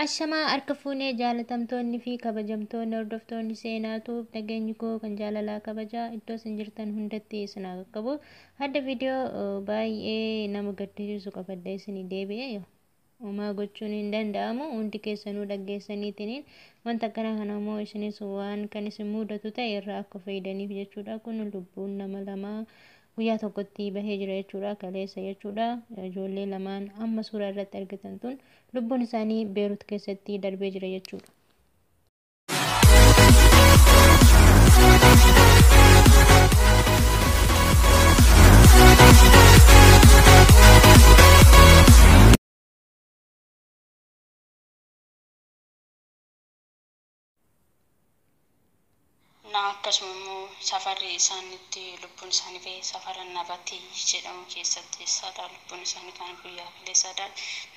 Ashamaa harka fuunee jaalatamtoonni fi kabajamtoonni hordoftoonni seenaatuuf nageenyi koo kan jaalalaa kabajaa iddoo isin jirtan hundatti isin haa qaqqabu. Hadda viidiyoo baay'ee nama gaddisiisu qabadde isin deebi'e homaa gochuun hin danda'amu. Hundi keessanuu dhaggeessaniitiin wanta akkana kana immoo isinis waan kan isin mudatu ta'e irraa akka fayyadaniif jechuudha. Kun lubbuun nama lamaa guyyaa tokkotti bahee jira jechuudha. Kaleessa jechuudha. Ijoollee lamaan amma suuraa irratti argitan tun lubbuun isaanii Beerut keessatti darbee jira jechuudha. akkasumas safarri isaaniitti lubbuun isaanii fi safara Nabatii jedhamu keessatti saada lubbuun isaanii kan guyyaa kaleessaadha.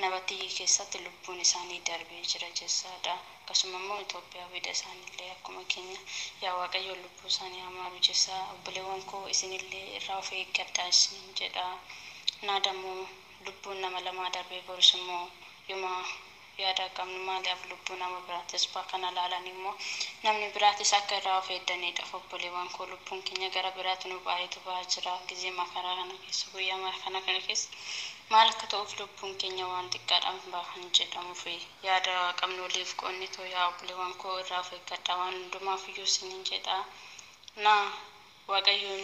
Nabatii keessatti lubbuun isaanii darbee jira jechaadha. Akkasumas Itoophiyaa wida isaaniillee akkuma keenya yaa Waaqayyo lubbuu isaanii hamaaru jecha obboleewwan koo isinillee irraa of eeggadhaa isin jedha. Naadamoo lubbuun nama lamaa darbee borus immoo yoma yaada qabnu maaliif lubbuun nama biraatis bakka laalan immoo namni biraatis akka irraa of eegganidha. Obboleewwan koo lubbuun keenya gara biraatti nu baay'eetu ba'aa jira. Gizee makaraa kana keessa guyyaa kana keessa maal akka ta'uuf lubbuun keenya waan xiqqaadhaan bahan jedhamuuf yaada qabnu waliif qoonni too yaa obboleewwan koo irraa of eeggadhaa waan hundumaaf iyyuu isiniin jedha. Waaqayyoon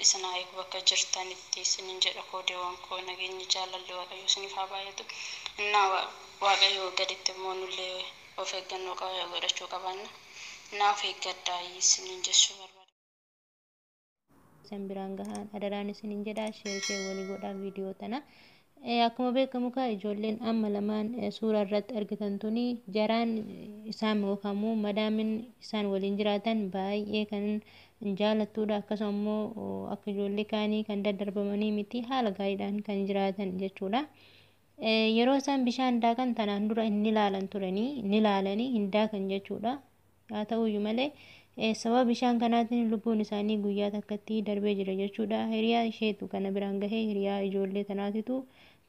isin haa eegu bakka jirtanitti isiniin jedha. Koodiiwwan koo nageenyi jaalalli Waaqayyo isiniif haa baay'atu. Waaqayyo gaditti immoo nullee of eeggannoo godhachuu qabanna. Of eeggadhaa isiniin jechuu barbaada. Isin biraan gahaan adaraan isiniin jedha. Sheer walii godhaa viidiyoo tana. Akkuma beekamu ijoolleen amma lamaan suuraa irratti argitan tuni jaraan isaan mookamuu madaamin isaan waliin jiraatan baay'ee kan jaalattuudha. Akkasuma immoo akka ijoollee kaanii kan daddarbamanii miti haala gaariidhaan kan jiraatan jechuudha. Yeroo isaan bishaan daakan tanaan dura inni ilaalan turanii inni ilaalanii hin daakan jechuudha. Haa ta'uyyuu malee sababa bishaan kanaatiin lubbuun isaanii guyyaa takkatti darbee jira jechuudha. Hiriyaa isheetu kana biraan gahee hiriyaa ijoollee tanaatitu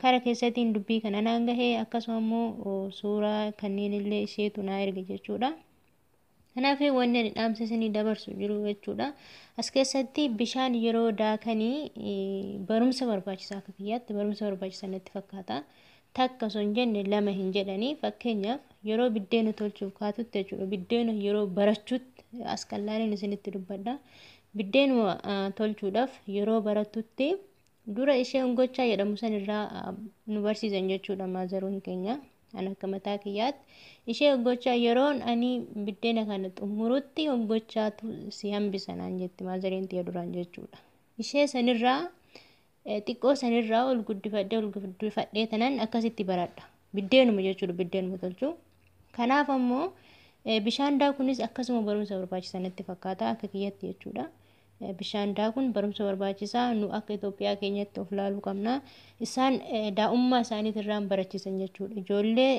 kara keessattiin dubbii kana naan gahee akkasuma immoo suuraa kanneen illee isheetu naa erge jechuudha. Kanaaf wanni dhaamsa isinii dabarsu jiru jechuudha. As keessatti bishaan yeroo daakanii barumsa barbaachisaa akka kiyyaatti barumsa barbaachisaa natti fakkaata. Takka osoo hin jenne lama hin jedhanii fakkeenyaaf yeroo biddeena tolchuuf kaatutti jechuudha. Biddeena yeroo barachuutti as qal'aaniin isinitti dubbadha. Biddeena tolchuudhaaf yeroo barattutti dura ishee hongochaa jedhamu sanirraa nu barsiisan jechuudha maazaruun keenya. An akka mataa kiyyaatti ishee hongochaa yeroon ani biddeena kana xumurutti hongochaatu si hambisanaan jetti maazariin tiyya duraan jechuudha. Ishee sanirraa xiqqoo sanirraa ol guddifadhee tanan akkasitti baradha. Biddeenuma jechuudha biddeenuma tolchuu. Kanaaf ammoo bishaan daakunis akkasuma barumsa barbaachisaa natti fakkaata akka kiyyatti jechuudha. Bishaan daakun barumsa barbaachisaa nu akka Itoophiyaa keenyatti of laaluu qabna. Isaan daa'ummaa isaaniitirraan barachiisan jechuudha. Ijoollee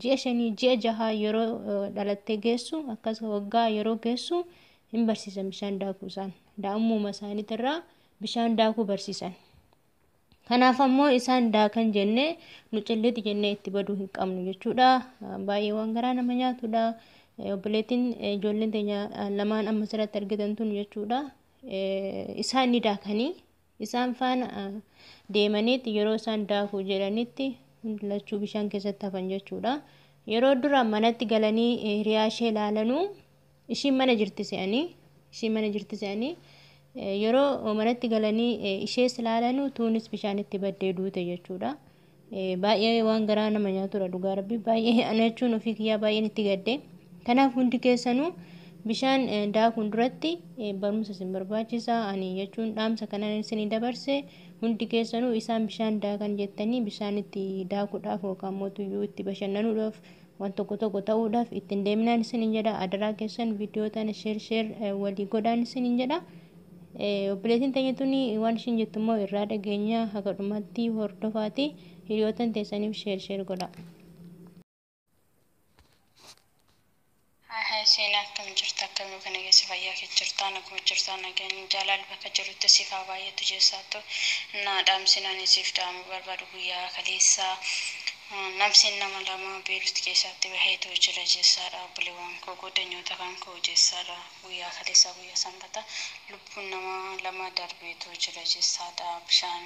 ji'a 5 ji'a 6 yeroo dhalattee geessu akkasuma waggaa yeroo geessu hin barsiisan bishaan daakuu isaan daa'ummuma isaaniitirraa bishaan daakuu barsiisan. Kanaaf ammoo isaan daakan jennee nu cilleetti jennee itti baduu hin qabnu jechuudha. Baay'ee waan garaa nama nyaatudha. Obboleettiin ijoolleen teenya lamaan amma asirratti argitan tun jechuudha. Isaan ni daakanii isaan faana deemaniiti yeroo isaan daakuu jedhanitti lachuu bishaan keessatti hafan jechuudha. Yeroo dura manatti galanii hiriyaa ishee ilaalanuu ishiin mana jirti se'anii yeroo manatti galanii ishees ilaalanuu tuunis bishaanitti baddee duute jechuudha. Baay'ee waan garaa nama nyaatudha dhugaa rabbii baay'ee ana jechuun ofii kiyyaa baay'een itti gadde. Kanaaf hundi keessanuu bishaan daakuun duratti barumsa isin barbaachisa. Ani jechuun dhaamsa kanaan isinii dabarse hundi keessanuu isaan bishaan daakan jettanii bishaan itti daakuudhaaf yookaan mootuyyuu itti bashannanuudhaaf waan tokko ta'uudhaaf ittiin deeminaan isiniin jedha. Adaraa keessan viidiyoo tana sheer walii godhaan isiniin jedha. Obboleettiin teenya tuni waan ishiin jettu immoo irraa dhageenya haga dhumaatti hordofaati. Hiriyootan teessaniif sheer godha. Seenaa akkam jirta akkamii kana keessa fayyaa kee jirtaan akkuma jirtaan nagaan jaalala bakka jirutti siif haa baay'atu jeessaattu dhaamsinaan siif dhaamuu barbaadu guyyaa kaleessa namsiin nama lama beeruutti keessatti baheetu jira jechaadha. Obboleewwan koo goddanyoota kan koo jechaadha. Guyyaa kaleessaa guyyaa sanbata lubbuun nama lama darbeetu jira jechaadha. Bishaan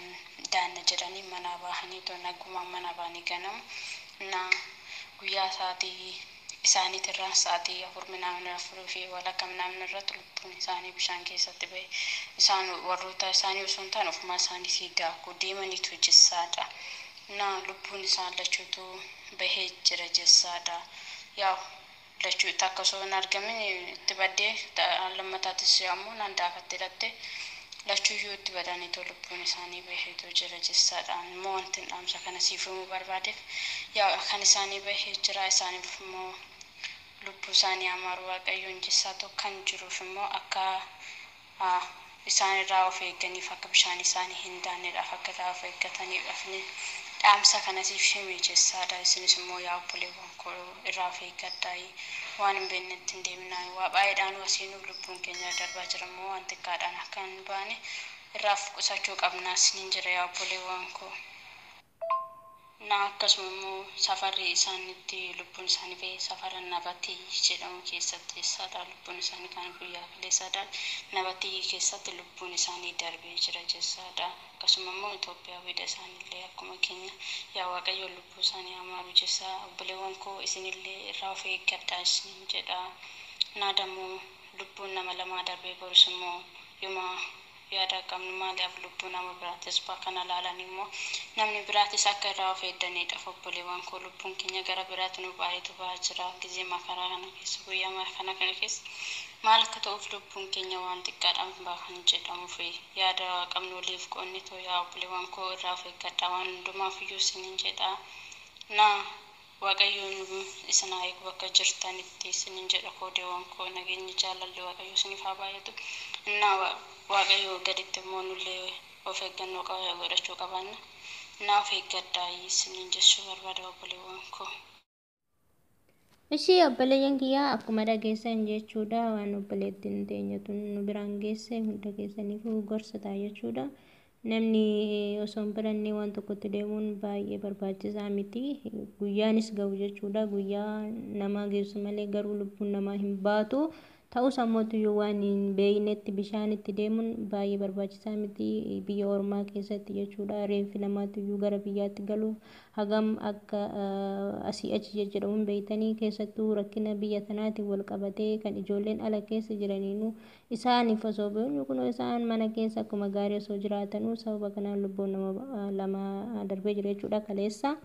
daanna jedhanii mana bahanii naguma mana bahanii ganamu na guyyaa sa'aatii isaaniitirraa sa'aatii 4:40 walakkaa irratti lubbuun isaanii bishaan keessatti bahe. Isaan warroota isaanii osoo hin taane ofuma isaanii daakuu deemaniitu jechaadha. Na lubbuun isaan lachuutu bahee jira jechaadha. Yaa lachuu takka osoo hin argamin itti baddee lammataatis ammoo naan daakattee dhatte lachuuyyuu itti badaniitu lubbuun isaanii baheetu jira jechaadha. Immoo wanti dhaamsa kana siifamuu barbaadeef yaa kan isaanii bahee jira isaaniif immoo lubbuu isaanii amaaru waaqayyoon jechaatu kan jiruuf immoo akka isaan irraa of eegganiif akka bishaan isaanii hin daanneedhaaf akka irraa of eeggataniidhaaf dhaamsa kanasiif himee jechaadha. Isinis immoo yaa obboleewwan koo irraa of eeggadhaa. Waan hin beeknetti hin deeminaa. Waa baay'eedhaan wasiinuu lubbuun keenya darbaa jira immoo waan xiqqaadhaan akka hin baane irraaf qusachuu qabnaas ni jira yaa obboleewwan koo. Na akkasuma immoo safarri isaaniitti lubbuun isaanii bahee safara Nabatii jedhamu keessatti jechaadha. Lubbuun isaanii kan guyyaa kaleessaadha. Nabatii keessatti lubbuun isaanii darbee jira jechaadha. Akkasuma immoo Itoophiyaa wiida isaaniillee akkuma keenya yaa waaqayyo lubbuu isaanii amaaru jecha obboleewwan koo isinillee irraa of eeggadhaa isiniin jedha. Na dammoo lubbuun nama lamaa darbee borus immoo yooma yaada qabnu maaliif lubbuu nama biraatis kana laalan immoo namni biraatis akka irraa of eegganiidhaaf obboleewwan koo lubbuun keenya gara biraatti nu baay'eetu bahaa jira. Gizee makaraa kana keessa guyyaa kana keessa maal akka ta'uuf lubbuun keenya waan xiqqaadhaan bahan jedhamuuf yaada qabnu waliif qoonnitoo yaa obboleewwan koo irraa of eeggadhaa waan hundumaaf iyyuu isiniin jedha. Na waaqayyoon isin haa eegu bakka jirtanitti isiniin jedha. Koodiiwwan koo nageenyi jaalalli waaqayyo isiniif haa baay'atu. Na waaqayyo gaditti immoo nullee of eeggannoo godhachuu qabanna. Na of eeggadhaa isiniin jechuu barbaada obboleewwan koo. Ishii obboleeyyan kiyyaa akkuma dhageessan jechuudha. Waan obboleettiin teenyatu nu biraan geesse hunda keessaniifuu gorsa ta'a jechuudha. Namni osoo hin barannee waan tokkotti deemuun baay'ee barbaachisaa miti. Guyyaanis ga'u jechuudha. Guyyaa namaa geessu malee garuu lubbuun namaa hin baatu. Ta'us ammoo waan hin beeynetti bishaanitti deemuun baay'ee barbaachisaa miti. Biyya ormaa keessatti jechuudha. Reeffi namaatiyyuu gara biyyaatti galuuf hagam akka asii achi jedhamuun beeytanii keessattuu rakkina biyya tanaatiin wal qabatee kan ijoolleen ala keessa jiraniinuu isaaniif osoo beeknu kun isaan mana keessa akkuma gaarii osoo jiraatanuu sababa kanaan lubbuun nama lama darbee jira jechuudha kaleessa.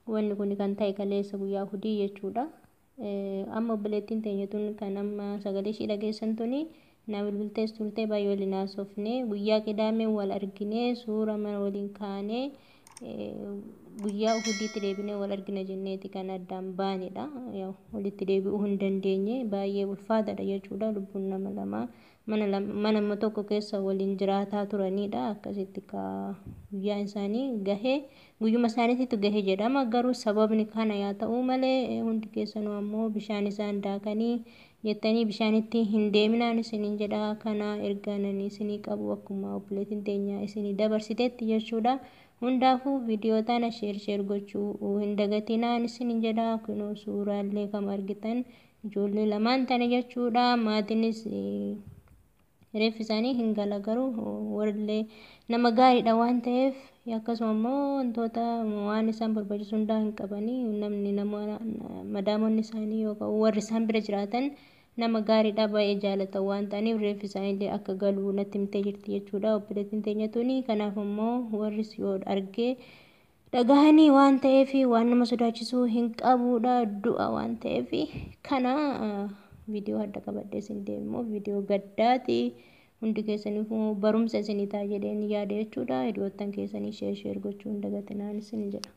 Wanni kun kan ta'e kaleessa guyyaa hudii jechuudha. Amma obboleettiin teenyatuun kan amma sagalee ishii dhageessan tuni na bilbiltees turtee baay'ee waliin haasofne guyyaa qidaamee wal arginee suura mana waliin kaanee guyyaa hudiitti deebinee wal argina jenneeti kan addaan baanedha. Walitti deebi'uu hin dandeenye baay'ee ulfaataadha jechuudha. Lubbuun nama lama mana tokko keessa waliin jiraataa turanidha. Akkasitti guyyaan isaanii gahee guyyuma isaaniitti gahee jedhama. Garuu sababni kana yaa ta'uu malee hundi keessanuu ammoo bishaan isaan daakanii jettanii bishaanitti hin deeminaan isiniin jedha. Kana ergaananii isinii qabu akkuma obboleettiin teenya isinii dabarsiteetti jechuudha. Hundaafuu viidiyoo tana sheer gochuu hin dagatinaan isiniin jedha. Kunoo suuraallee kam argitan ijoollee lamaan tana jechuudha. Maatiinis reeffi isaanii hin gala garuu warrillee nama gaariidha waan ta'eef akkasuma immoo wantoota waan isaan barbaachisu hundaa hin qabanii namni madaamonni isaanii yookaan warri isaan bira jiraatan nama gaariidha baay'ee jaalata waan ta'aniif reeffi isaaniillee akka galu natti himtee jirti jechuudha obboleettiin teenyatuuni. Kanaaf immoo warris yoo argee dhagahanii waan ta'eef waan nama sodaachisuu hin qabuudha du'a waan ta'eef kana viidiyoo adda qabadhee isin deemu viidiyoo gaddaati. Hundi keessaniif barumsa isinii ta'a jedheen yaada jechuudha. Hiriyoottan keessanii sheer gochuu hin dagatinaan isin jedha.